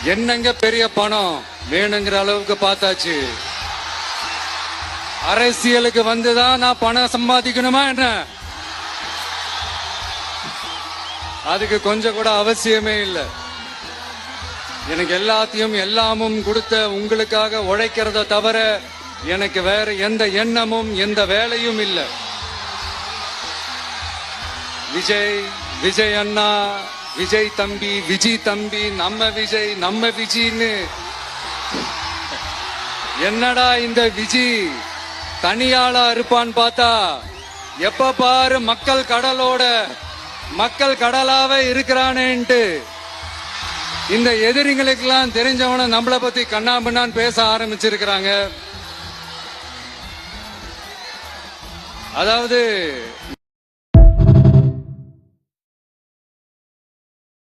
என்னங்க பெரிய பணம் வேணுங்கிற அளவுக்கு பார்த்தாச்சு. அரசியலுக்கு வந்துதான் நான் பணம் சம்பாதிக்கணுமா என்ன? அதுக்கு கொஞ்சம் கூட அவசியமே இல்லை. எனக்கு எல்லாத்தையும் எல்லாமும் கொடுத்த உங்களுக்காக உழைக்கிறத தவிர எனக்கு வேற எந்த எண்ணமும் எந்த வேலையும் இல்லை. விஜய், விஜய் அண்ணா, விஜய் தம்பி, விஜய் தம்பி, நம்ம விஜய், நம்ம விஜய்னு என்னடா இந்த விஜய் தனியாளா இருப்பான்னு பார்த்தா எப்ப பாரு மக்கள் கடலோட மக்கள் கடலாவே இருக்கிறானேன்ட்டு இந்த எதிரிகளுக்கெல்லாம் தெரிஞ்சவன நம்மளை பத்தி கண்ணாபின்னான்னு பேச ஆரம்பிச்சிருக்கிறாங்க. அதாவது